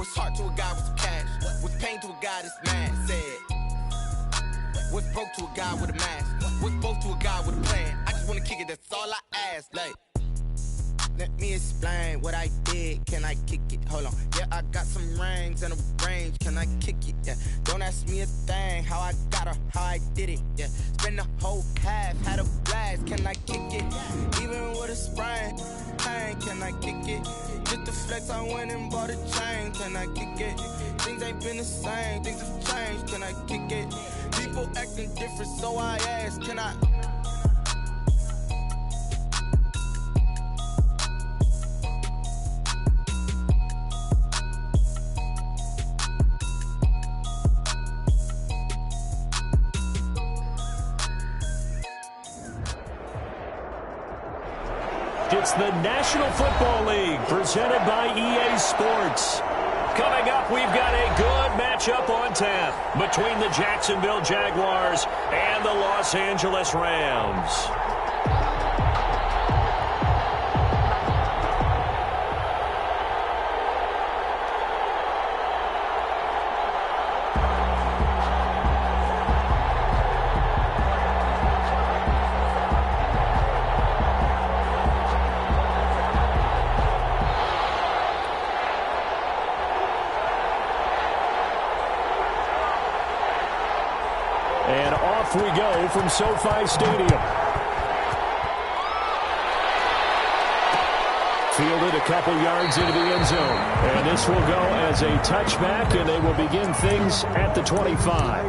What's heart to a guy with some cash? What's pain to a guy that's mad? Said. What's broke to a guy with a mask? What's both to a guy with a plan? I just wanna kick it, that's all I ask. Like, let me explain what I did. Can I kick it? Hold on. Yeah, I got some rings and a range. Can I kick it? Yeah. Don't ask me a thing. How I got her, how I did it. Yeah. Spend the whole half, had a blast. Can I kick it? Even with a sprain, pain. Can I kick it? Just the flex, I went and bought a chain. Can I kick it? Things ain't been the same. Things have changed. Can I kick it? People acting different, so I ask. Can I? It's the National Football League presented by EA Sports. Coming up, we've got a good matchup on tap between the Jacksonville Jaguars and the Los Angeles Rams. And off we go from SoFi Stadium. Fielded a couple yards into the end zone. And this will go as a touchback, and they will begin things at the 25.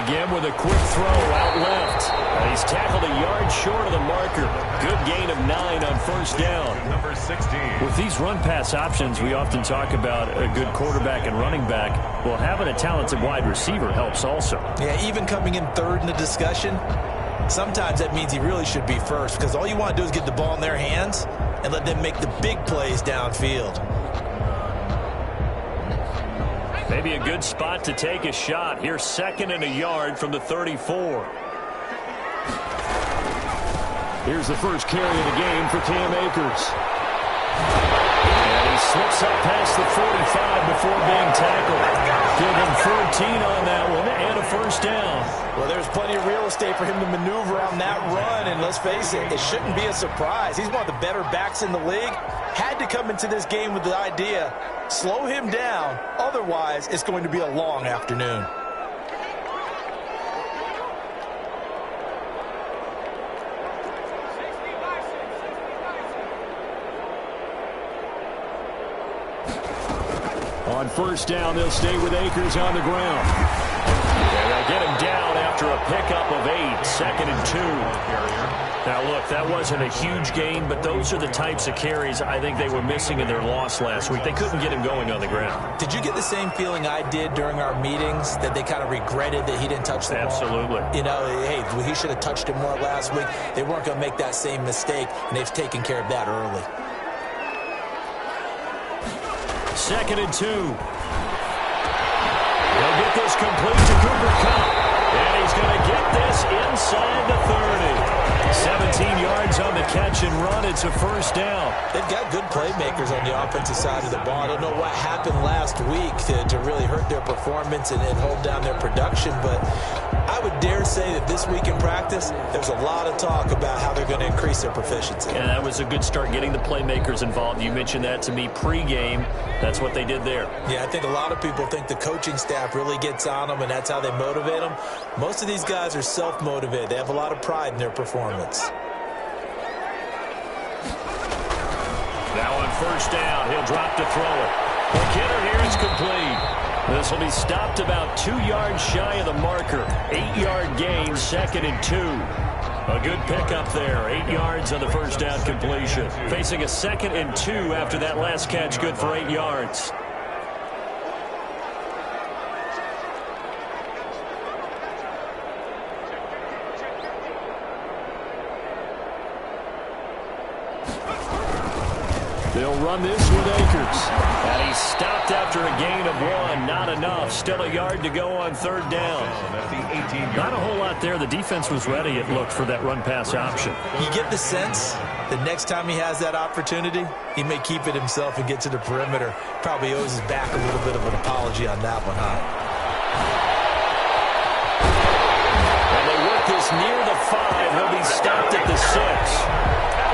Begin with a quick throw out left. He's tackled a yard short of the marker. Good gain of 9 on first down. Number 16. With these run-pass options, we often talk about a good quarterback and running back. Well, having a talented wide receiver helps also. Yeah, even coming in third in the discussion, sometimes that means he really should be first, because all you want to do is get the ball in their hands and let them make the big plays downfield. Maybe a good spot to take a shot. Here's 2nd and a yard from the 34. Here's the first carry of the game for Cam Akers. And he slips up past the 45 before being tackled. Give him 14 on that one and a first down. Well, there's plenty of real estate for him to maneuver on that run, and let's face it, it shouldn't be a surprise. He's one of the better backs in the league. Had to come into this game with the idea, slow him down, otherwise it's going to be a long afternoon. On first down, they'll stay with Akers on the ground. And they'll get him down after a pickup of 8, 2nd and 2. Now, look, that wasn't a huge gain, but those are the types of carries I think they were missing in their loss last week. They couldn't get him going on the ground. Did you get the same feeling I did during our meetings, that they kind of regretted that he didn't touch the ball? Absolutely. You know, hey, he should have touched it more last week. They weren't going to make that same mistake, and they've taken care of that early. 2nd and 2. He'll get this complete to Cooper Kupp. And he's going to get this inside the 30. 17 yards on the catch and run. It's a first down. They've got good playmakers on the offensive side of the ball. I don't know what happened last week to really hurt their performance and hold down their production, but I would dare say that this week in practice, there's a lot of talk about how they're going to increase their proficiency. And that was a good start, getting the playmakers involved. You mentioned that to me pregame. That's what they did there. Yeah, I think a lot of people think the coaching staff really gets on them, and that's how they motivate them. Most of these guys are self-motivated. They have a lot of pride in their performance. Now on first down, he'll drop to throw it. McKinnon here is complete. This will be stopped about 2 yards shy of the marker. 8-yard gain, 2nd and 2. A good pickup there. 8 yards on the first down completion. Facing a 2nd and 2 after that last catch, good for 8 yards. They'll run this with Akers. And he's stopped after a gain of 1. Not enough. Still a yard to go on 3rd down. Not a whole lot there. The defense was ready, it looked, for that run-pass option. You get the sense that next time he has that opportunity, he may keep it himself and get to the perimeter. Probably owes his back a little bit of an apology on that one, huh? And they work this near the 5. He'll be stopped at the 6.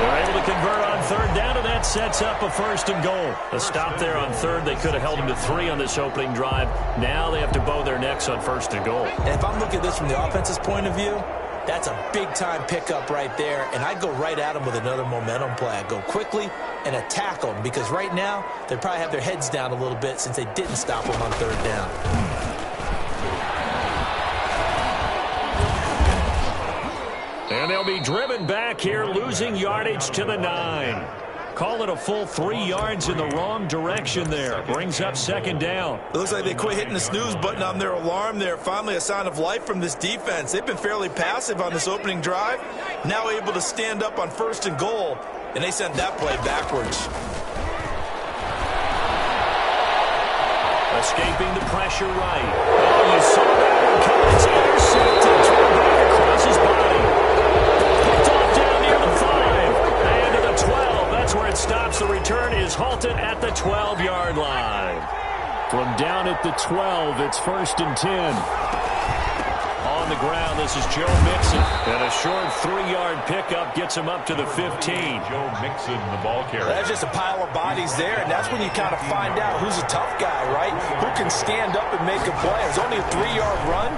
They're able to convert on 3rd down, and that sets up a 1st and goal. A stop there on 3rd. They could have held him to 3 on this opening drive. Now they have to bow their necks on 1st and goal. And if I'm looking at this from the offense's point of view, that's a big-time pickup right there, and I'd go right at him with another momentum play. I'd go quickly and attack them, because right now they probably have their heads down a little bit since they didn't stop him on 3rd down. And they'll be driven back here, losing yardage to the 9. Call it a full 3 yards in the wrong direction there. Brings up 2nd down. It looks like they quit hitting the snooze button on their alarm there. Finally a sign of life from this defense. They've been fairly passive on this opening drive. Now able to stand up on 1st and goal, and they sent that play backwards. Escaping the pressure right. Oh, you saw that one coming. It's intercepted. Thrown back across his body. The 12, that's where it stops. The return is halted at the 12-yard line. From down at the 12, it's 1st and 10. On the ground, this is Joe Mixon. And a short 3-yard pickup gets him up to the 15. Joe Mixon, the ball carrier. That's just a pile of bodies there, and that's when you kind of find out who's a tough guy, right? Who can stand up and make a play. It's only a 3-yard run,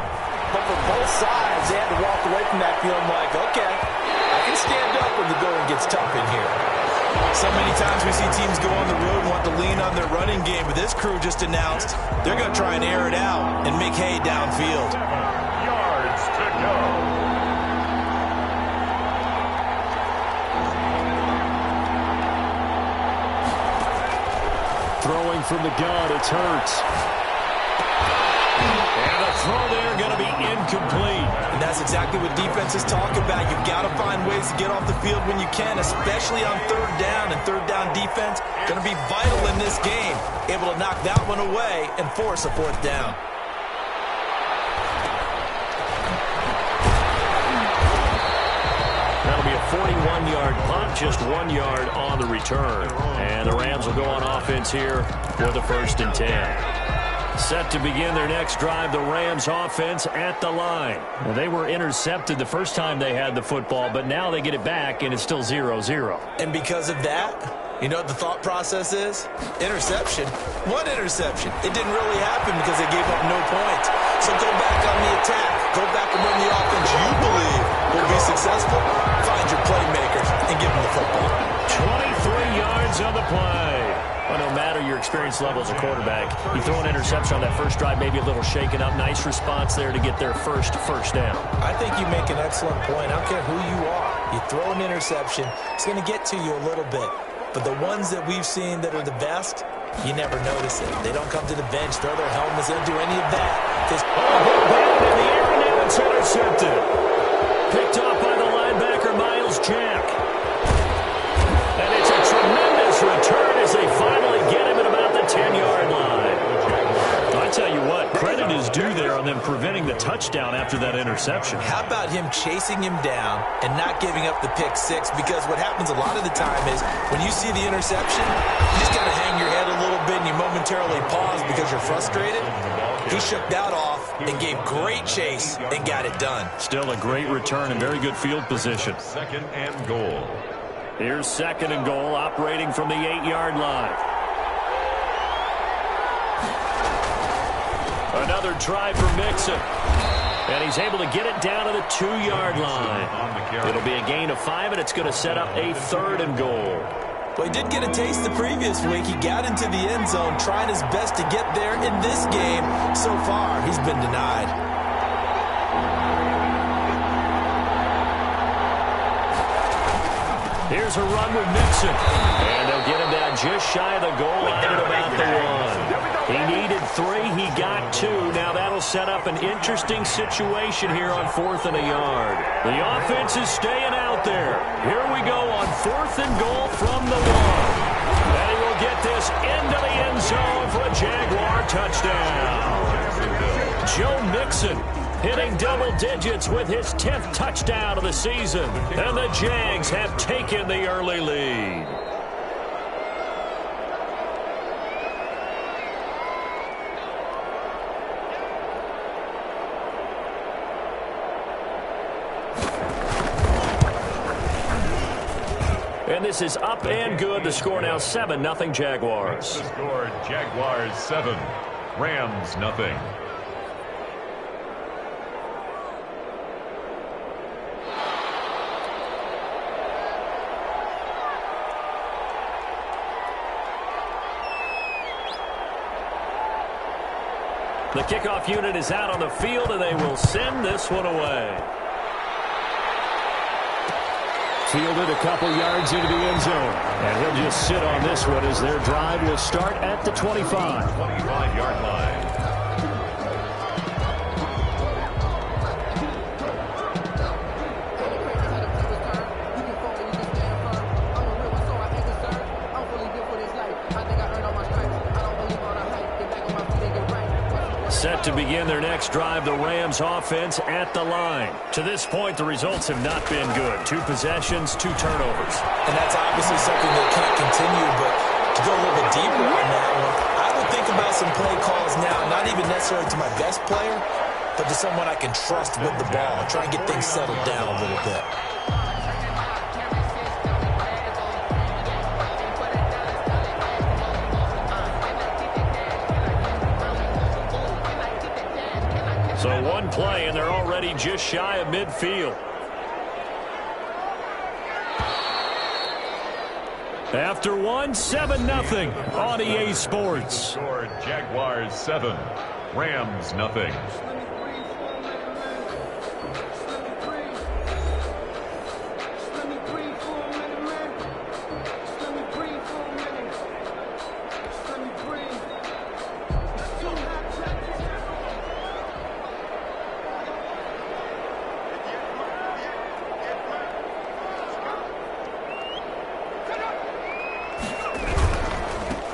but for both sides, they had to walk away from that feeling like, okay, I can stand up when the going gets tough in here. So many times we see teams go on the road and want to lean on their running game, but this crew just announced they're going to try and air it out and make hay downfield. 7 yards to go. Throwing from the gun, it's Hurts. And the throw there going to be incomplete. And that's exactly what defenses talk about. You've got to find ways to get off the field when you can, especially on 3rd down. And 3rd down defense going to be vital in this game. Able to knock that one away and force a 4th down. That'll be a 41-yard punt, just 1 yard on the return. And the Rams will go on offense here with a 1st and 10. Set to begin their next drive, the Rams offense at the line. Well, they were intercepted the first time they had the football, but now they get it back, and it's still 0-0. And because of that, you know what the thought process is? Interception. One interception. It didn't really happen because they gave up no points. So go back on the attack. Go back and run the offense you believe will be successful. Find your playmakers and give them the football. 23 yards on the play. Well, no matter your experience level as a quarterback, you throw an interception on that first drive, maybe a little shaken up. Nice response there to get their first down. I think you make an excellent point. I don't care who you are. You throw an interception, it's going to get to you a little bit. But the ones that we've seen that are the best, you never notice it. They don't come to the bench, throw their helmets, they don't do any of that. Just down in the air, and now it's intercepted. Picked off by the linebacker, Miles Jack. And it's a tremendous return as they finally get him at about the 10-yard line. I tell you what, credit is due there on them preventing the touchdown after that interception. How about him chasing him down and not giving up the pick six? Because what happens a lot of the time is when you see the interception, you just kind of hang your head a little bit and you momentarily pause because you're frustrated. He shook that off and gave great chase and got it done. Still a great return and very good field position. 2nd and goal. Here's 2nd and goal, operating from the 8-yard line. Another try for Mixon. And he's able to get it down to the 2-yard line. It'll be a gain of 5, and it's going to set up a 3rd and goal. Well, he did get a taste the previous week. He got into the end zone, trying his best to get there in this game. So far, he's been denied. Here's a run with Mixon. And they'll get him down just shy of the goal line at about the 1. He needed 3. He got 2. Now that'll set up an interesting situation here on 4th and a yard. The offense is staying out there. Here we go on 4th and goal from the 1. And he will get this into the end zone for a Jaguar touchdown. Joe Mixon hitting double digits with his 10th touchdown of the season. And the Jags have taken the early lead. And this is up and good. The score now 7-0 Jaguars. The score, Jaguars 7, Rams nothing. The kickoff unit is out on the field, and they will send this one away. Fielded a couple yards into the end zone. And he'll just sit on this one as their drive will start at the 25. 25-yard line. Set to begin their next drive, the Rams offense at the line. To this point, the results have not been good. 2 possessions, 2 turnovers. And that's obviously something that can't continue, but to go a little bit deeper on that one, I would think about some play calls now, not even necessarily to my best player, but to someone I can trust with the ball. Try and get things settled down a little bit. So 1 play, and they're already just shy of midfield. After 1, 7-0 on EA Sports. Score, Jaguars 7, Rams nothing.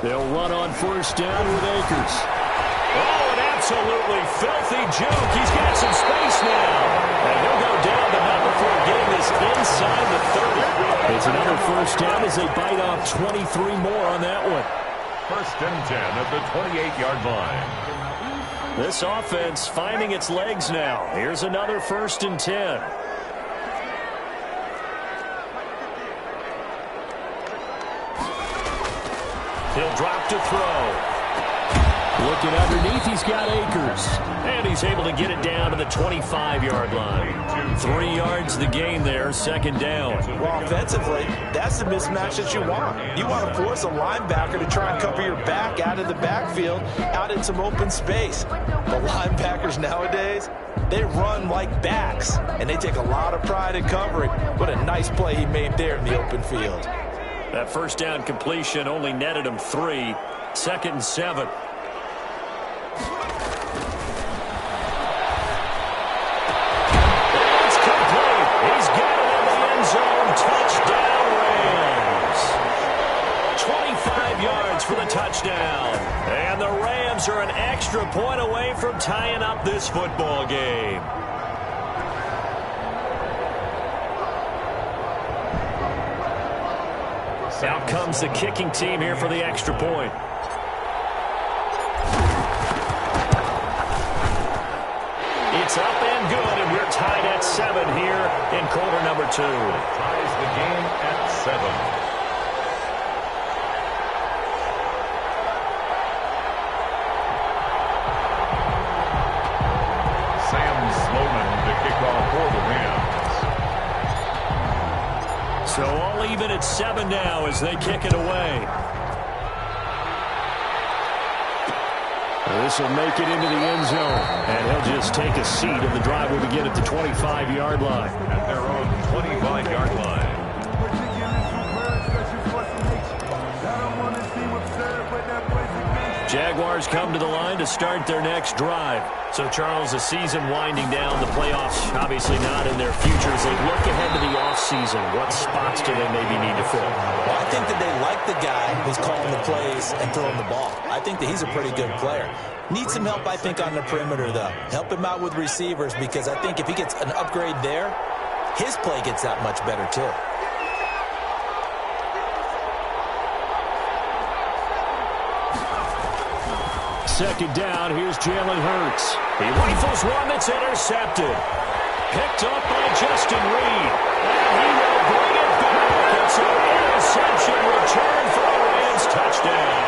They'll run on 1st down with Akers. Oh, an absolutely filthy joke. He's got some space now. And he'll go down, but not before getting this inside the 30. It's another 1st down as they bite off 23 more on that one. 1st and 10 at the 28-yard line. This offense finding its legs now. Here's another 1st and 10. He'll drop to throw. Looking underneath, he's got Akers. And he's able to get it down to the 25-yard line. 3 yards the gain there, 2nd down. Well, offensively, that's the mismatch that you want. You want to force a linebacker to try and cover your back out of the backfield, out in some open space. The linebackers nowadays, they run like backs, and they take a lot of pride in covering. What a nice play he made there in the open field. That 1st down completion only netted him 3. 2nd and 7. It's complete. He's got it in the end zone. Touchdown, Rams. 25 yards for the touchdown. And the Rams are an extra point away from tying up this football game. Out comes the kicking team here for the extra point. It's up and good, and we're tied at 7 here in quarter number 2. Ties the game at 7. So all even at 7 now as they kick it away. This will make it into the end zone. And he'll just take a seat, and the drive will begin at the 25-yard line. At their own 25-yard line. Jaguars come to the line to start their next drive. So, Charles, the season winding down, the playoffs obviously not in their futures. They look ahead to the offseason. What spots do they maybe need to fill? Well, I think that they like the guy who's calling the plays and throwing the ball. I think that he's a pretty good player. Needs some help, I think, on the perimeter, though. Help him out with receivers, because I think if he gets an upgrade there, his play gets that much better, too. Second down, here's Jalen Hurts. He rifles one that's intercepted. Picked up by Justin Reed. And he will bring it back. It's an interception return for a Rams touchdown.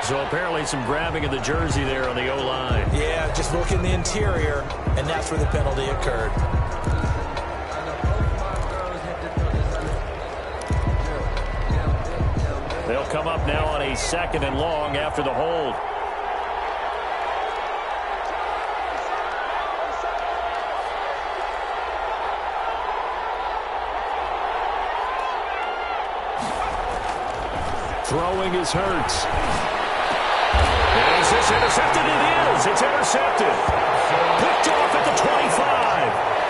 So apparently some grabbing of the jersey there on the O-line. Yeah, just look in the interior, and that's where the penalty occurred. They'll come up now on a 2nd and long after the hold. Throwing is Hurts. Is this intercepted? It is. It's intercepted. Picked off at the 25.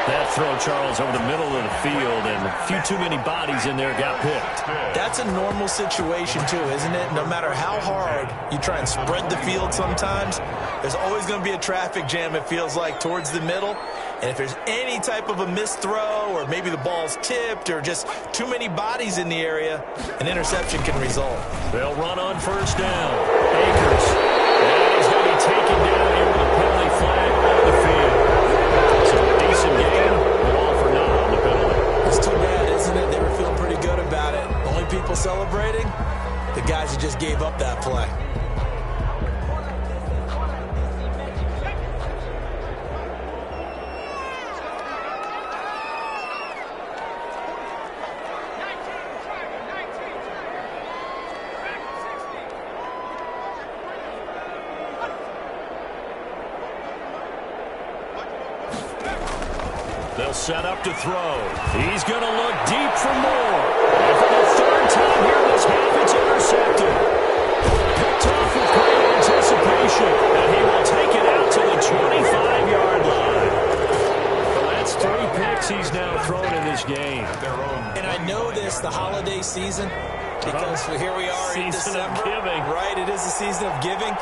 That throw, Charles, over the middle of the field, and a few too many bodies in there got picked. That's a normal situation, too, isn't it? No matter how hard you try and spread the field sometimes, there's always going to be a traffic jam, it feels like, towards the middle. And if there's any type of a missed throw, or maybe the ball's tipped, or just too many bodies in the area, an interception can result. They'll run on first down. Akers. And he's going to be taken down here with a penalty flag around the field. So a decent game, but all for naught on the penalty. It's too bad, isn't it? They were feeling pretty good about it. Only people celebrating, the guys who just gave up that play. They'll set up to throw. He's going to look deep for more. And for the 3rd time here this half, it's intercepted. Picked off with great anticipation. And he will take it out to the 25-yard line. Well, that's 3 picks he's now thrown in this game. And I know this, the holiday season, because here we are in December. Of giving. Right, it is the season of giving.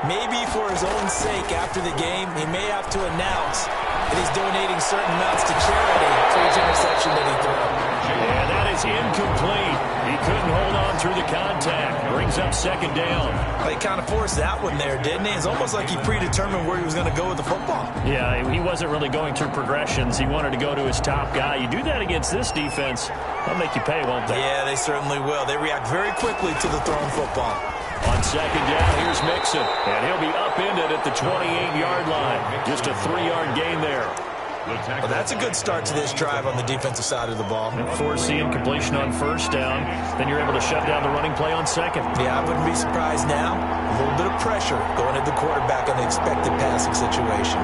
Maybe for his own sake after the game, he may have to announce that he's donating certain amounts to charity for each interception that he threw. And that is incomplete. He couldn't hold on through the contact. Brings up 2nd down. Well, he kind of forced that one there, didn't he? It's almost like he predetermined where he was going to go with the football. Yeah, he wasn't really going through progressions. He wanted to go to his top guy. You do that against this defense, they'll make you pay, won't they? Yeah, they certainly will. They react very quickly to the thrown football. On 2nd down, here's Mixon. And he'll be upended at the 28-yard line. Just a 3-yard gain there. Well, that's a good start to this drive on the defensive side of the ball. And force the incompletion on 1st down. Then you're able to shut down the running play on 2nd. Yeah, I wouldn't be surprised now. A little bit of pressure going at the quarterback on the expected passing situation.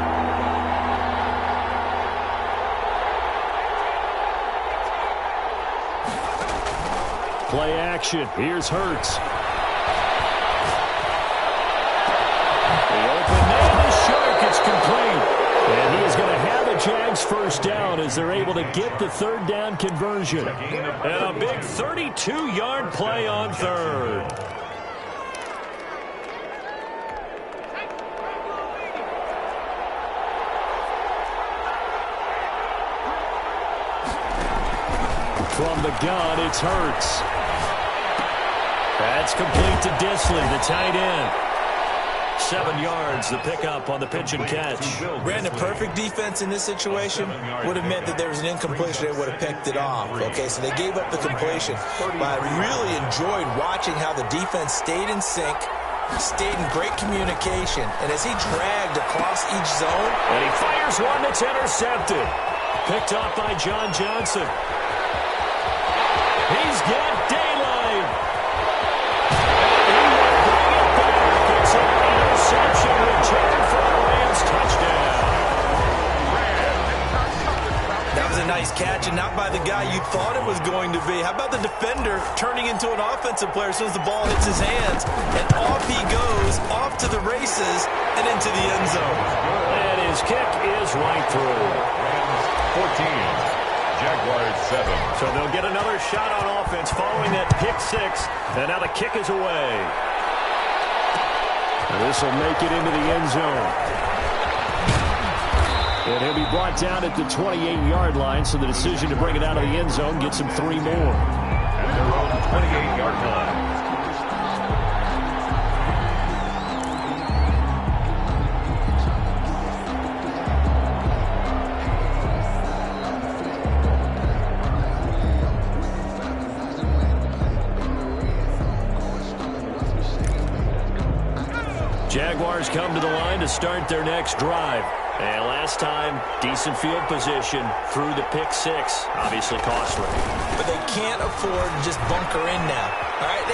Play action. Here's Hurts. The open man is short. It's complete. And he is going to have a Jags 1st down as they're able to get the 3rd down conversion. And a big 32-yard play on 3rd. From the gun, it's Hurts. That's complete to Disley, the tight end. 7 yards, the pickup on the pitch and catch. Brandon, perfect defense in this situation would have meant that there was an incompletion. They would have picked it off. Okay, so they gave up the completion. But I really enjoyed watching how the defense stayed in sync, stayed in great communication, and as he dragged across each zone. And he fires one that's intercepted. Picked off by John Johnson. He's got daylight. And he will bring it back. It's an interception return for a Rams touchdown. That was an nice catch, and not by the guy you thought it was going to be. How about the defender turning into an offensive player as soon as the ball hits his hands, and off he goes, off to the races, and into the end zone. And his kick is right through. Rams 14, Jaguars 7. So they'll get another shot on offense following that pick six, and now the kick is away. This will make it into the end zone. And he'll be brought down at the 28-yard line, so the decision to bring it out of the end zone gets him 3 more. At their own 28-yard line. Jaguars come to the line to start their next drive. And last time, decent field position through the pick six. Obviously costly. But they can't afford to just bunker in now. All right,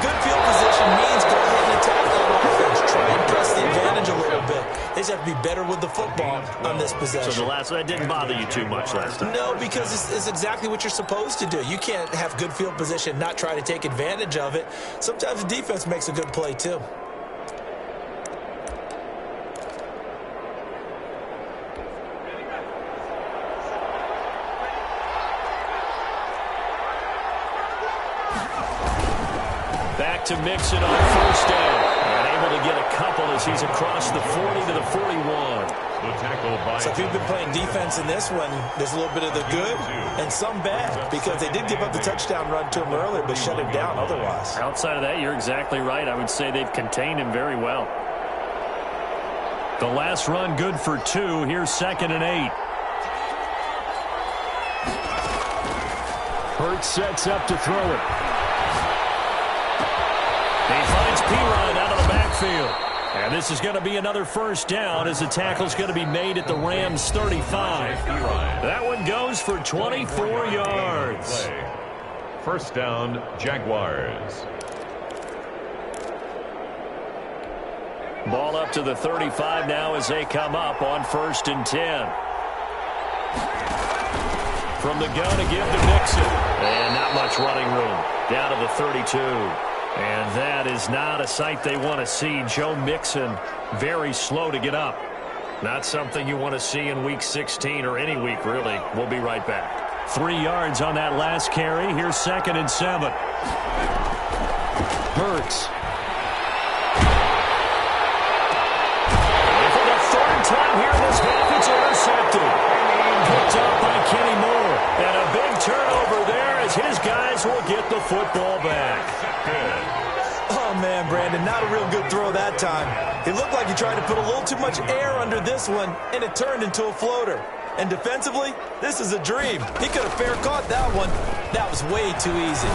good field position means go ahead and attack on offense. Try and press the advantage a little bit. They just have to be better with the football on this possession. So that didn't bother you too much last time? No, because it's exactly what you're supposed to do. You can't have good field position, not try to take advantage of it. Sometimes the defense makes a good play too. Back to Mixon on first down. And able to get a couple as he's across the 40 to the 41. The tackle by so if you've been playing defense in this one, there's a little bit of the good and some bad, because they did give up the touchdown run to him earlier, but shut him down otherwise. Outside of that, you're exactly right. I would say they've contained him very well. The last run good for 2. Here's 2nd and 8. Hurts sets up to throw it. He finds Perine out of the backfield. And this is going to be another first down as the tackle's going to be made at the Rams' 35. That one goes for 24 yards. First down, Jaguars. Ball up to the 35 now as they come up on 1st and 10. From the gun to give to Mixon. And not much running room. Down to the 32. And that is not a sight they want to see. Joe Mixon very slow to get up. Not something you want to see in Week 16 or any week, really. We'll be right back. 3 yards on that last carry. Here's 2nd and 7. Hurts. And for the 3rd time here in this half, it's intercepted. Picked up by Kenny Moore. And a big turnover there as his guys will get the football back. Oh, man, Brandon, not a real good throw that time. It looked like he tried to put a little too much air under this one, and it turned into a floater. And defensively, this is a dream. He could have fair caught that one. That was way too easy.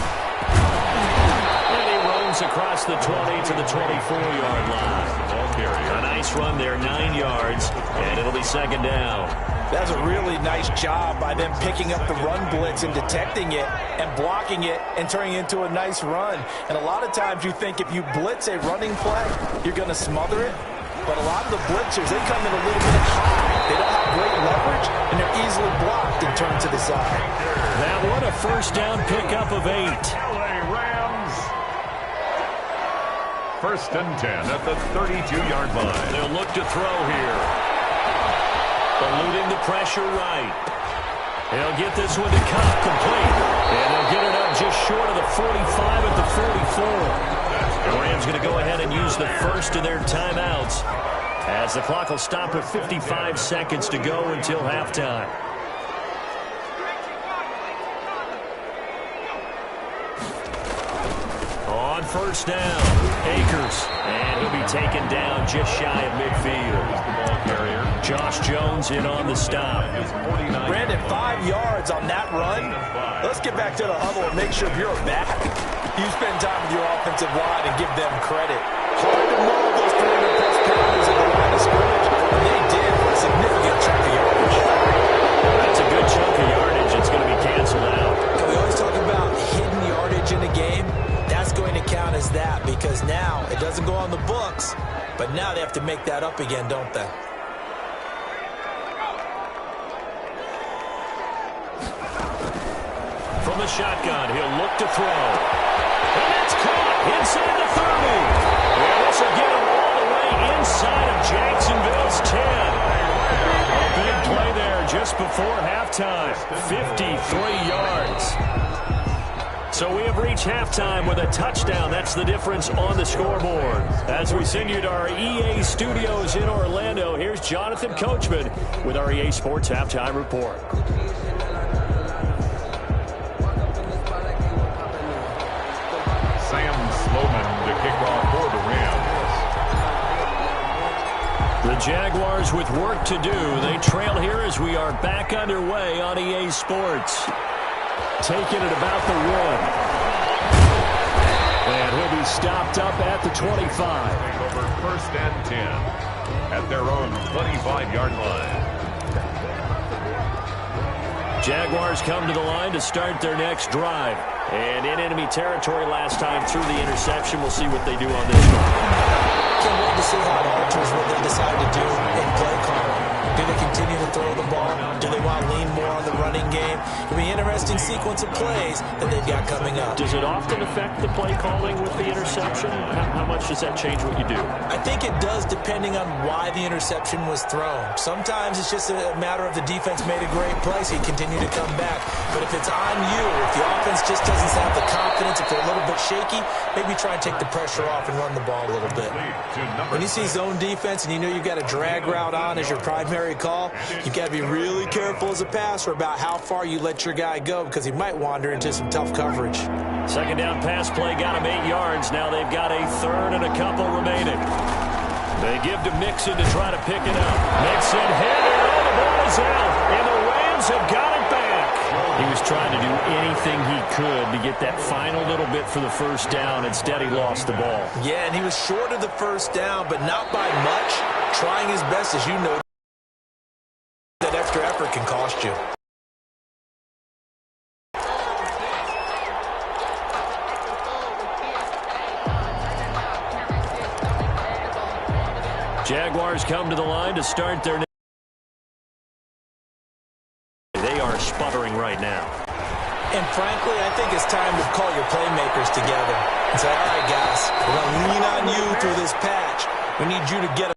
And he roams across the 20 to the 24-yard line. A nice run there, 9 yards, and it'll be 2nd down. That's a really nice job by them picking up the run blitz and detecting it and blocking it and turning it into a nice run. And a lot of times you think if you blitz a running play, you're going to smother it. But a lot of the blitzers, they come in a little bit high. They don't have great leverage, and they're easily blocked and turned to the side. That one a first down pickup of 8. LA Rams. 1st and 10 at the 32-yard line. They'll look to throw here. Eluding the pressure right. They'll get this one to Cup complete. And they'll get it up just short of the 45 at the 44. The Rams going to go ahead and use the first of their timeouts as the clock will stop with 55 seconds to go until halftime. On first down, Akers. And he'll be taken down just shy of midfield. Josh Jones in on the stop. Brandon, 5 yards on that run. Let's get back to the huddle and make sure you're back. You spend time with your offensive line and give them credit. Hard to maul those perimeter press pounders at the line of scrimmage, and they did for a significant chunk of yardage. That's a good chunk of yardage. It's going to be canceled out. We always talk about hidden yardage in a game. That's going to count as that because now it doesn't go on the books, but now they have to make that up again, don't they? the shotgun. He'll look to throw. And that's caught inside the 30. And this will get him all the way inside of Jacksonville's 10. A big play there just before halftime. 53 yards. So we have reached halftime with a touchdown. That's the difference on the scoreboard. As we send you to our EA studios in Orlando, here's Jonathan Coachman with our EA Sports Halftime Report. Sam Sloman to kick off for the Rams. The Jaguars with work to do. They trail here as we are back underway on EA Sports. Taking it about the 1. And he'll be stopped up at the 25. Over 1st and 10 at their own 25-yard line. Jaguars come to the line to start their next drive. And in enemy territory last time through the interception. We'll see what they do on this one. Can't wait to see how it alters what they decide to do in play calling. Do they continue to throw the ball? Do they want to lean more on the running game? It'll be an interesting sequence of plays that they've got coming up. Does it often affect the play calling with the interception? How much does that change what you do? I think it does depending on why the interception was thrown. Sometimes it's just a matter of the defense made a great play, so you continue to come back. But if it's on you, if the offense just doesn't have the confidence, if they're a little bit shaky, maybe try and take the pressure off and run the ball a little bit. When you see zone defense and you know you've got a drag route on as your primary call, you've got to be really careful as a passer about how far you let your guy go because he might wander into some tough coverage. Second down pass play got him 8 yards. Now they've got a third and a couple remaining. They give to Mixon to try to pick it up. Mixon hit it. Oh, the ball is out. And the Rams have got it back. He was trying to do anything he could to get that final little bit for the first down. Instead, he lost the ball. Yeah, and he was short of the first down, but not by much. Trying his best, as you know. That extra effort can cost you. Jaguars come to the line to start their. They are sputtering right now. And frankly, I think it's time to call your playmakers together and say, all right, guys, we're going to lean on you through this patch. We need you to get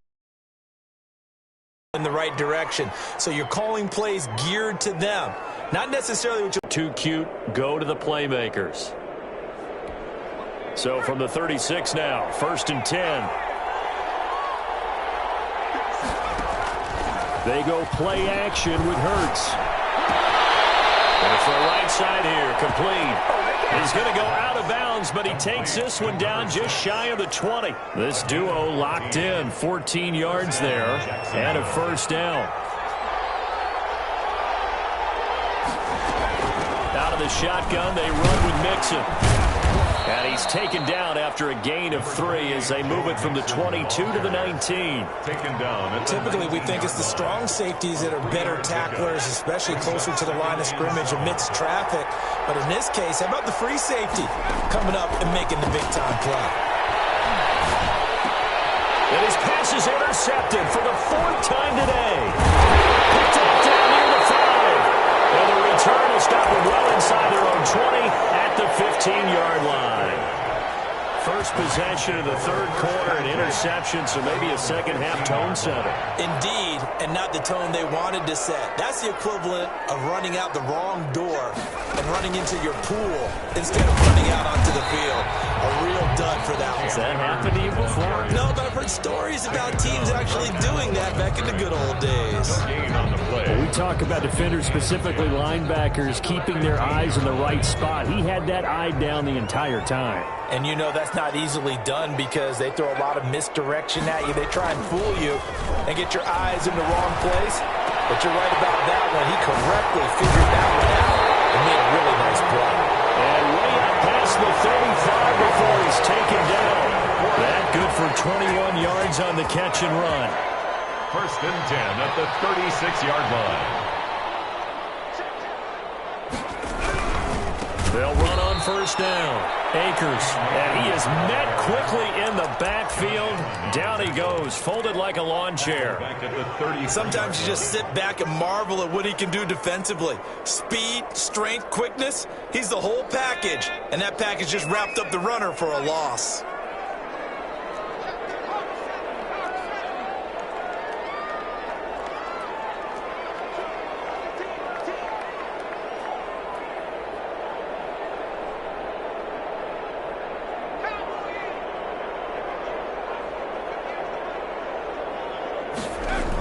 in the right direction. So you're calling plays geared to them, not necessarily what you're too cute. Go to the playmakers. So from the 36 now, 1st and 10. They go play action with Hurts. And it's the right side here, complete. He's going to go out of bounds, but he takes this one down just shy of the 20. This duo locked in, 14 yards there, and a first down. Out of the shotgun, they run with Mixon. And he's taken down after a gain of 3 as they move it from the 22 to the 19. Taken down. Typically, we think it's the strong safeties that are better tacklers, especially closer to the line of scrimmage amidst traffic. But in this case, how about the free safety coming up and making the big-time play? And his pass is intercepted for the 4th time today. Picked up down near the 5. And the return will stop them well inside their own 20 at the 15-yard line. First possession of the third quarter, an interception, so maybe a second-half tone setter. Indeed, and not the tone they wanted to set. That's the equivalent of running out the wrong door and running into your pool instead of running out onto the field. A real dud for that one. Has that happened to you before? No, but I've heard stories about teams actually doing that back in the good old days. Well, we talk about defenders, specifically linebackers, keeping their eyes in the right spot. He had that eye down the entire time. And you know that's not easily done because they throw a lot of misdirection at you. They try and fool you and get your eyes in the wrong place. But you're right about that one. He correctly figured that one out and made a really nice play. And way out past the 35 before he's taken down. That good for 21 yards on the catch and run. 1st and 10 at the 36-yard line. They'll run on first down. Akers, and he is met quickly in the backfield. Down he goes, folded like a lawn chair. Sometimes you just sit back and marvel at what he can do defensively. Speed, strength, quickness, he's the whole package. And that package just wrapped up the runner for a loss.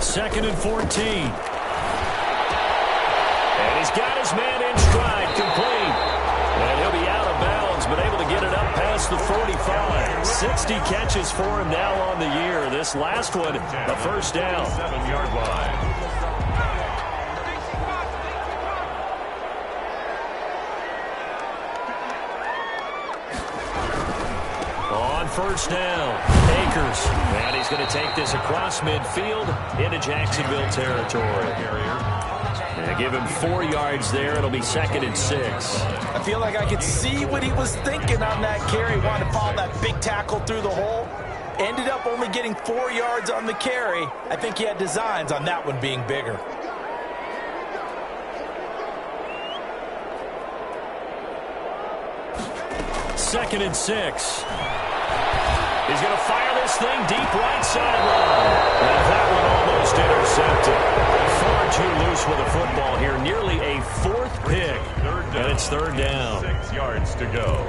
Second and 14. And he's got his man in stride, complete. And he'll be out of bounds, but able to get it up past the 45. 60 catches for him now on the year. This last one, a first down. 7-yard line. On first down, Akers. And he's going to take this across midfield into Jacksonville territory. And give him 4 yards there. It'll be second and 6. I feel like I could see what he was thinking on that carry. Wanted to follow that big tackle through the hole. Ended up only getting 4 yards on the carry. I think he had designs on that one being bigger. Second and 6. He's going to fire this thing deep right sideline. And that one almost intercepted. Far too loose with the football here. Nearly a 4th pick. And it's third down. 6 yards to go.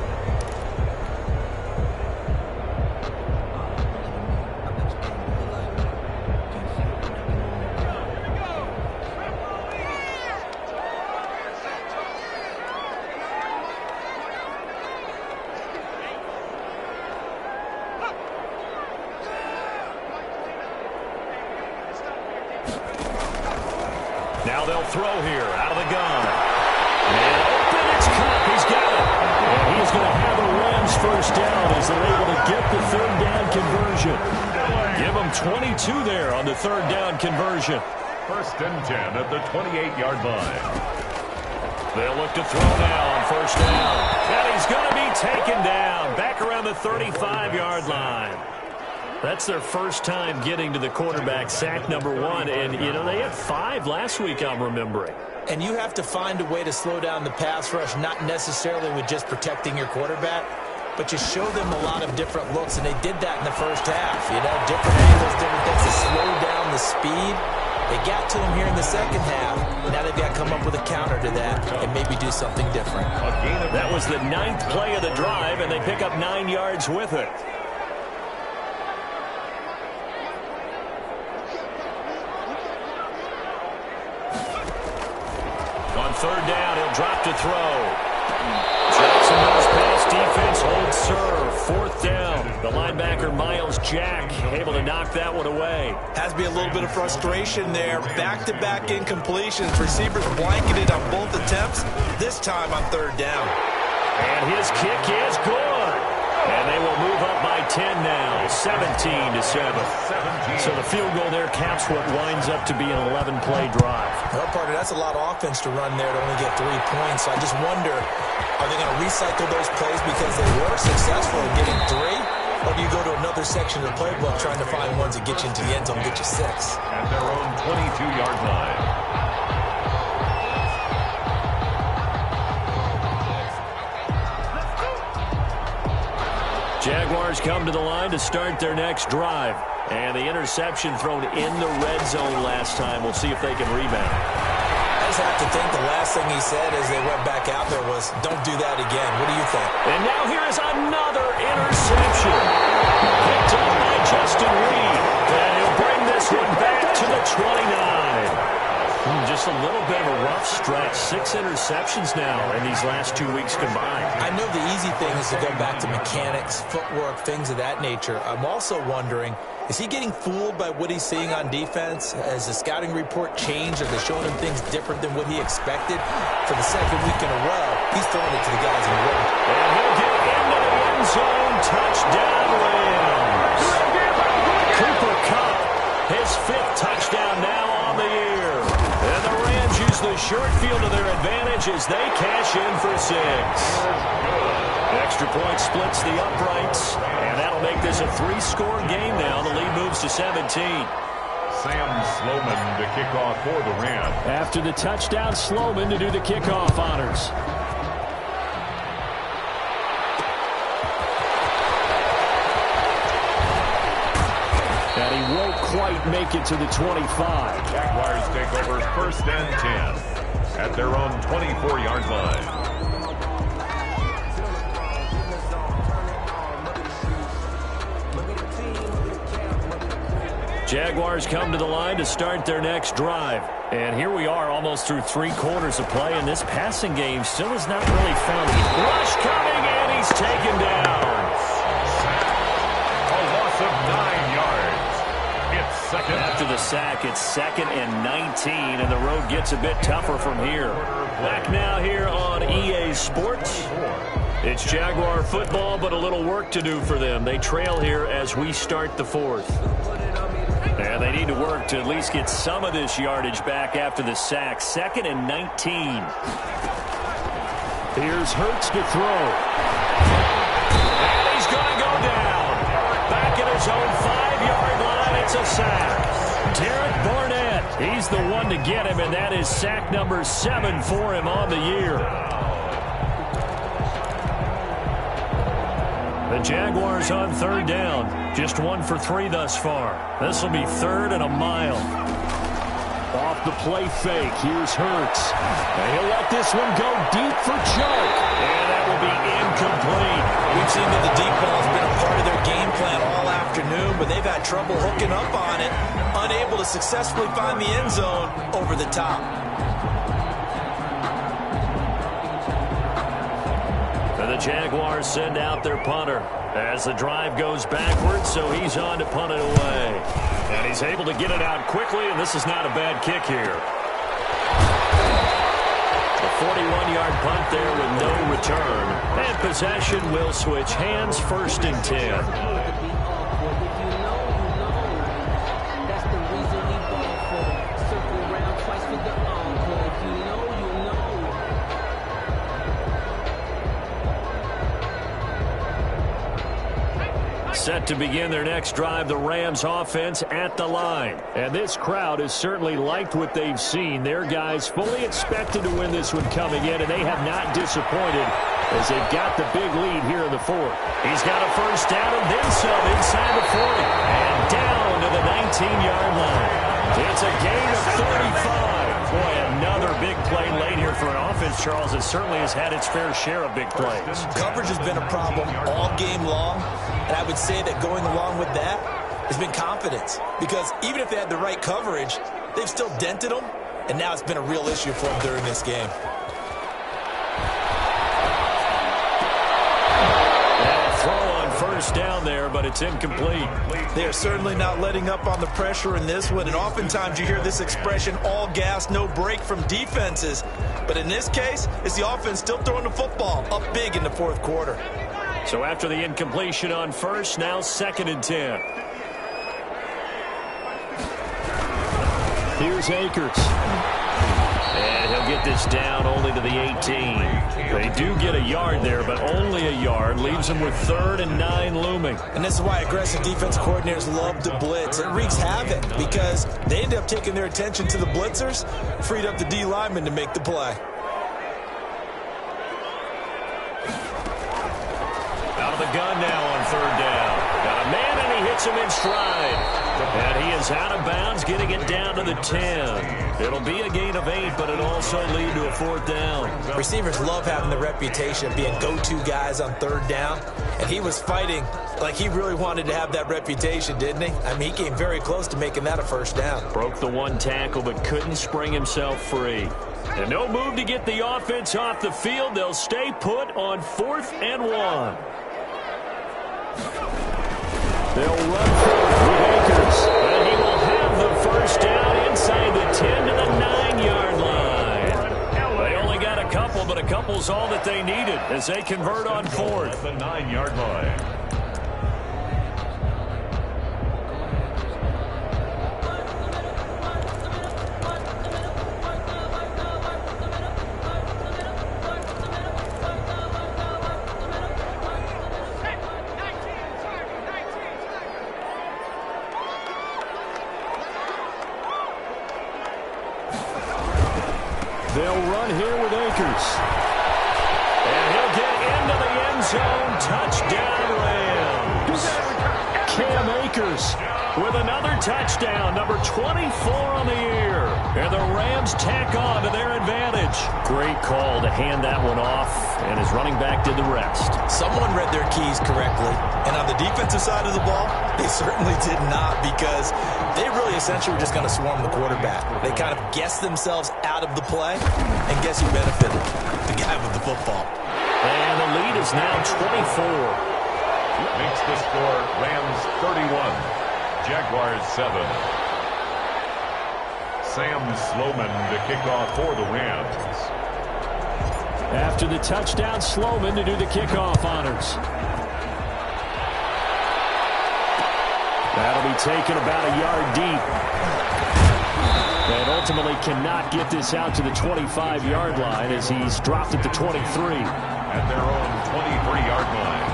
Now they'll throw here out of the gun. And open, it's Cup. He's got it. And he's going to have a Rams first down as they're able to get the third down conversion. Give them 22 there on the third down conversion. First and 10 at the 28-yard line. They'll look to throw now on first down. And he's going to be taken down back around the 35-yard line. That's their first time getting to the quarterback, sack number 1. And, you know, they had 5 last week, I'm remembering. And you have to find a way to slow down the pass rush, not necessarily with just protecting your quarterback, but you show them a lot of different looks, and they did that in the first half. You know, different angles, different things to slow down the speed. They got to him here in the second half. Now they've got to come up with a counter to that and maybe do something different. That was the 9th play of the drive, and they pick up 9 yards with it. On third down, he'll drop to throw. Jacksonville's pass defense holds serve. Fourth down. The linebacker, Miles Jack, able to knock that one away. Has to be a little bit of frustration there. Back-to-back incompletions. Receivers blanketed on both attempts, this time on third down. And his kick is good. And they will move up by 10 now, 17-7. So the field goal there caps what winds up to be an 11-play drive. Well, partner, that's a lot of offense to run there to only get 3 points. So I just wonder, are they going to recycle those plays because they were successful in getting 3? Or do you go to another section of the playbook trying to find ones that get you into the end zone and get you 6? At their own 22-yard line. Jaguars come to the line to start their next drive. And the interception thrown in the red zone last time. We'll see if they can rebound. I just have to think the last thing he said as they went back out there was, don't do that again. What do you think? And now here is another interception. Picked up by Justin Reed. And he'll bring this one back to the 29. Just a little bit of a rough stretch. 6 interceptions now in these last 2 weeks combined. I know the easy thing is to go back to mechanics, footwork, things of that nature. I'm also wondering, is he getting fooled by what he's seeing on defense? Has the scouting report changed? Are they showing him things different than what he expected? For the second week in a row, he's throwing it to the guys in the room. And he'll get into the end zone. Touchdown, Rams. Cooper Kupp, his 5th touchdown now on the year. And the Rams use the short field to their advantage as they cash in for 6. Extra point splits the uprights, and that'll make this a 3-score game now. The lead moves to 17. Sam Sloman to kick off for the Rams. After the touchdown, Sloman to do the kickoff honors. And he won't quite make it to the 25. Jaguars take over 1st and 10 at their own 24-yard line. Jaguars come to the line to start their next drive. And here we are almost through 3 quarters of play, and this passing game still has not really found it. Rush coming, and he's taken down. A loss of 9 yards. It's second. After the sack, it's 2nd and 19, and the road gets a bit tougher from here. Back now here on EA Sports. It's Jaguar football, but a little work to do for them. They trail here as we start the 4th. And they need to work to at least get some of this yardage back after the sack. 2nd and 19. Here's Hurts to throw. And he's going to go down. Back at his own 5-yard line. It's a sack. Derek Barnett, he's the one to get him, and that is sack number 7 for him on the year. The Jaguars on 3rd down. Just 1 for 3 thus far. This will be 3rd and a mile. Off the play fake. Here's Hurts. And he'll let this one go deep for Chuck. And that will be incomplete. We've seen that the deep ball has been a part of their game plan all afternoon, but they've had trouble hooking up on it, unable to successfully find the end zone over the top. The Jaguars send out their punter as the drive goes backwards, so he's on to punt it away. And he's able to get it out quickly, and this is not a bad kick here. A 41-yard punt there with no return. And possession will switch hands, 1st and 10. Set to begin their next drive, the Rams offense at the line. And this crowd has certainly liked what they've seen. Their guys fully expected to win this one coming in, and they have not disappointed as they've got the big lead here in the 4th. He's got a 1st down and then some inside the 40. And down to the 19-yard line. It's a gain of 35. Boy, another big play late here for an offense, Charles, that certainly has had its fair share of big plays. Coverage has been a problem all game long, and I would say that going along with that has been confidence. Because even if they had the right coverage, they've still dented them, and now it's been a real issue for them during this game. Throw on 1st down there, but it's incomplete. They are certainly not letting up on the pressure in this one, and oftentimes you hear this expression, all gas, no break from defenses. But in this case, it's the offense still throwing the football up big in the 4th quarter. So after the incompletion on 1st, now 2nd and 10. Here's Akers. And he'll get this down only to the 18. They do get a yard there, but only a yard. Leaves them with 3rd and 9 looming. And this is why aggressive defense coordinators love to blitz. It wreaks havoc because they end up taking their attention to the blitzers, freed up the D lineman to make the play. Out of the gun now on 3rd down. Got a man, and he hits him in stride. And he is out of bounds, getting it down to the 10. It'll be a gain of 8, but it'll also lead to a 4th down. Receivers love having the reputation of being go-to guys on 3rd down. And he was fighting like he really wanted to have that reputation, didn't he? I mean, he came very close to making that a 1st down. Broke the 1 tackle, but couldn't spring himself free. And no move to get the offense off the field. They'll stay put on 4th and 1. They'll run forward with Akers. And he will have the 1st down inside the 10 to the 9-yard line. They only got a couple, but a couple's all that they needed as they convert on 4th. At the 9-yard line. They'll run here with Akers. And he'll get into the end zone. Touchdown, Rams. Cam Akers with another touchdown, number 24 on the year. And the Rams tack on to their advantage. Great call to hand that one off, and his running back did the rest. Someone read their keys correctly. And on the defensive side of the ball, they certainly did not, because they really essentially were just going to swarm the quarterback. They kind of guessed themselves out of the play, and guess who benefited? The guy with the football. And the lead is now 24. Makes the score Rams 31, Jaguars 7. Sam Sloman to kick off for the Rams. After the touchdown, Sloman to do the kickoff honors. That'll be taken about a yard deep. And ultimately cannot get this out to the 25-yard line as he's dropped at the 23. At their own 23-yard line.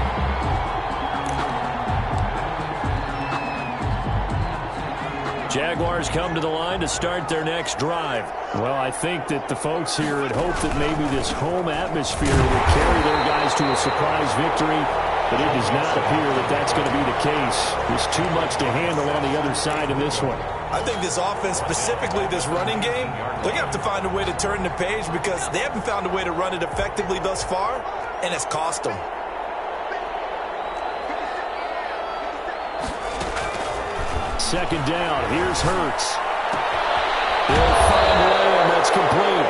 Jaguars come to the line to start their next drive. Well, I think that the folks here had hoped that maybe this home atmosphere would carry their guys to a surprise victory, but it does not appear that that's going to be the case. There's too much to handle on the other side in this one. I think this offense, specifically this running game, they're going to have to find a way to turn the page, because they haven't found a way to run it effectively thus far, and it's cost them. Second down. Here's Hurts. He'll find Lamb. That's complete.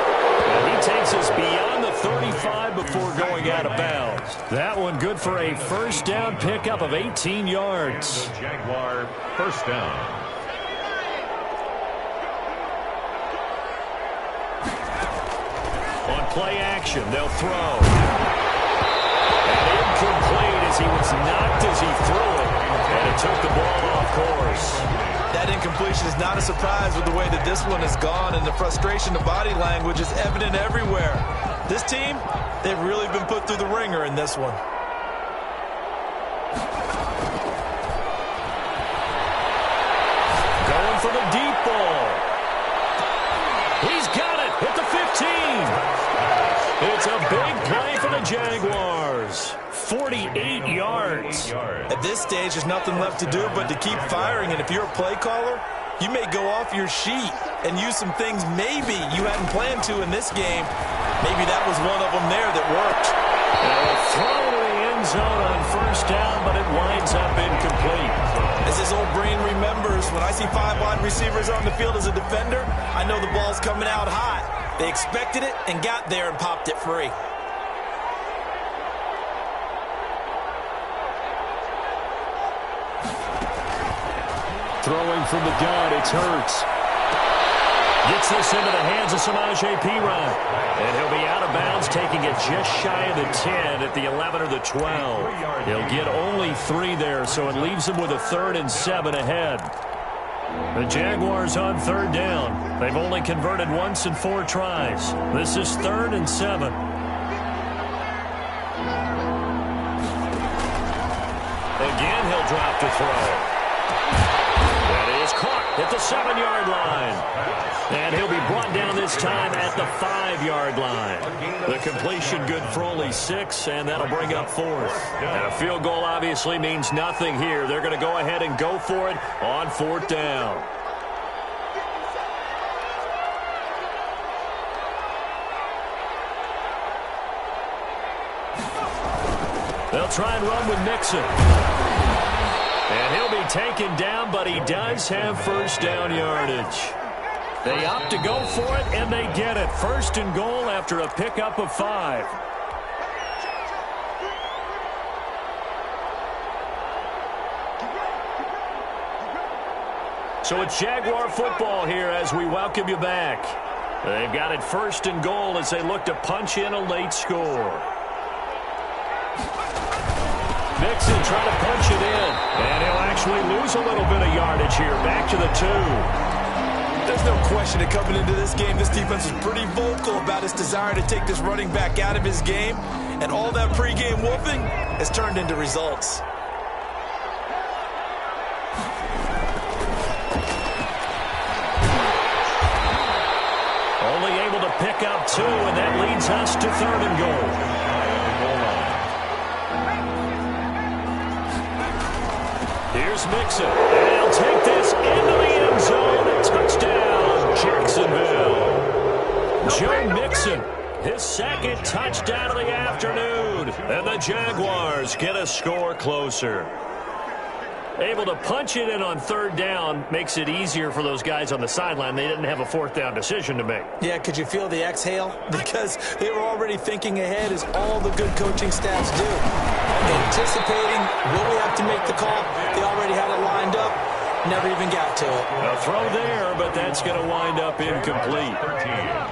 And he takes us beyond the 35 before going out of bounds. That one good for a first down pickup of 18 yards. Jaguar first down. On play action, they'll throw. And incomplete as he was knocked as he threw it. And it took the ball off course. That incompletion is not a surprise with the way that this one has gone, and the frustration, the body language is evident everywhere. This team, they've really been put through the ringer in this one. Going for the deep ball. He's got it at the 15. It's a big play for the Jaguars. 48 yards. At this stage, there's nothing left to do but to keep firing, and if you're a play caller, you may go off your sheet and use some things maybe you hadn't planned to in this game. Maybe that was one of them there that worked. Now a throw to the end zone on first down, but it winds up incomplete. As his old brain remembers, when I see 5 wide receivers on the field as a defender, I know the ball's coming out hot. They expected it and got there and popped it free. Throwing from the gun, it's Hurts. Gets this into the hands of Samaje Perine. And he'll be out of bounds, taking it just shy of the 10 at the 11 or the 12. He'll get only 3 there, so it leaves him with a 3rd and 7 ahead. The Jaguars on third down. They've only converted once in 4 tries. This is 3rd and 7. Again, he'll drop to throw. That is caught at the 7-yard line. And he'll be brought down this time at the 5-yard line. The completion good for only 6, and that'll bring up 4th. And a field goal obviously means nothing here. They're going to go ahead and go for it on 4th down. They'll try and run with Mixon. And he'll be taken down, but he does have first down yardage. They opt to go for it, and they get it. 1st and goal after a pickup of 5. So it's Jaguar football here as we welcome you back. They've got it 1st and goal as they look to punch in a late score. Mixon trying to punch it in. And he'll actually lose a little bit of yardage here. Back to the 2. There's no question that coming into this game, this defense was pretty vocal about its desire to take this running back out of his game. And all that pregame whooping has turned into results. Only able to pick pick up 2, and that leads us to 3rd and goal. Here's Mixon, and he'll take this into the end zone. Touchdown, Jacksonville. Joe Mixon, his 2nd touchdown of the afternoon, and the Jaguars get a score closer. Able to punch it in on 3rd down makes it easier for those guys on the sideline. They didn't have a 4th down decision to make. Yeah, could you feel the exhale? Because they were already thinking ahead, as all the good coaching staffs do. Anticipating, will we have to make the call? They already had it lined up. Never even got to it. A throw there, but that's going to wind up incomplete. 13.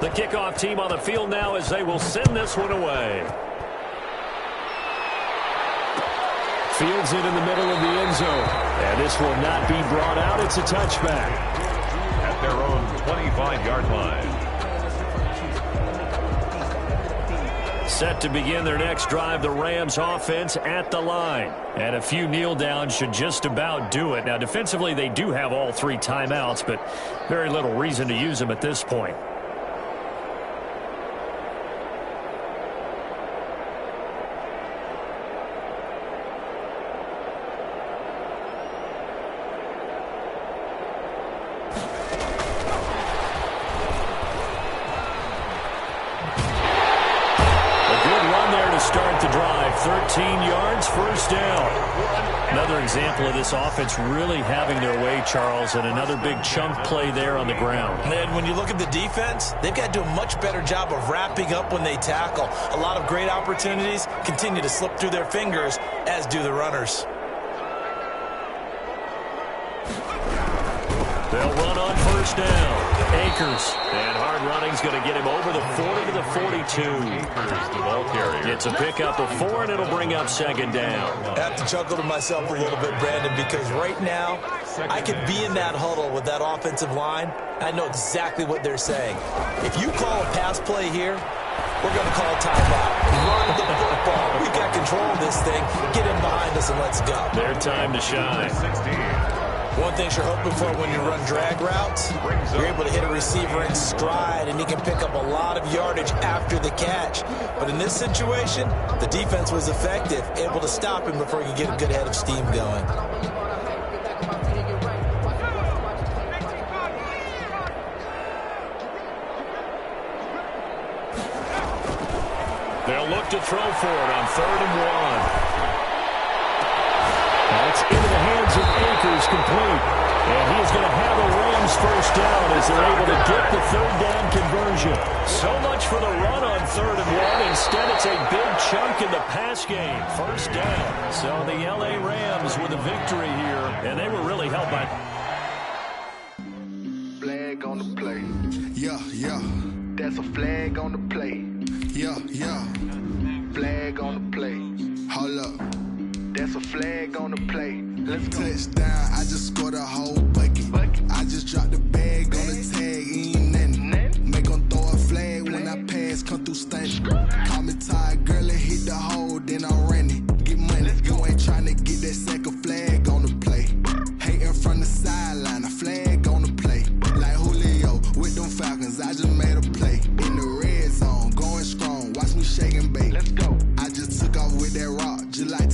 The kickoff team on the field now as they will send this one away. Fields it in the middle of the end zone. And this will not be brought out. It's a touchback. At their own 25-yard line. Set to begin their next drive, the Rams offense at the line. And a few kneel downs should just about do it. Now, defensively, they do have all 3 timeouts, but very little reason to use them at this point. Start the drive, 13 yards, 1st down. Another example of this offense really having their way, Charles, and another big chunk play there on the ground. And when you look at the defense, they've got to do a much better job of wrapping up when they tackle. A lot of great opportunities continue to slip through their fingers, as do the runners. They'll run on 1st down. Akers. And hard running's going to get him over the 40 to the 42. Akers, the ball carrier. It's a pickup of 4, and it'll bring up 2nd down. I have to chuckle to myself a little bit, Brandon, because right now I could be in that huddle with that offensive line. I know exactly what they're saying. If you call a pass play here, we're going to call a timeout. Run the football. We've got control of this thing. Get in behind us and let's go. Their time to shine. 16. One thing you're hoping for when you run drag routes, you're able to hit a receiver in stride, and he can pick up a lot of yardage after the catch. But in this situation, the defense was effective, able to stop him before he could get a good head of steam going. They'll look to throw for it on 3rd and 1. That's into the hands of Akers, complete. And he is going to have a Rams 1st down as they're able to get the 3rd down conversion. So much for the run on 3rd and 1. Instead, it's a big chunk in the pass game. 1st down. So the L.A. Rams with a victory here, and they were really helped by... Flag on the play. Yeah, yeah. That's a flag on the play. Yeah, yeah. Flag on the play. Hold up. That's a flag on the play. Let's go. Touchdown, I just scored a whole bucket. I just dropped the bag on the tag, ain't nothing. Make them throw a flag when I pass, come through stunning. Call me tired, girl, and hit the hole, then I'm running. Get money, you ain't trying to get that second flag on the play. Hating from the sideline, a flag on the play. Like Julio with them Falcons, I just made a play. In the red zone, going strong, watch me shake and bake. Let's go. I just took off with that rock, just like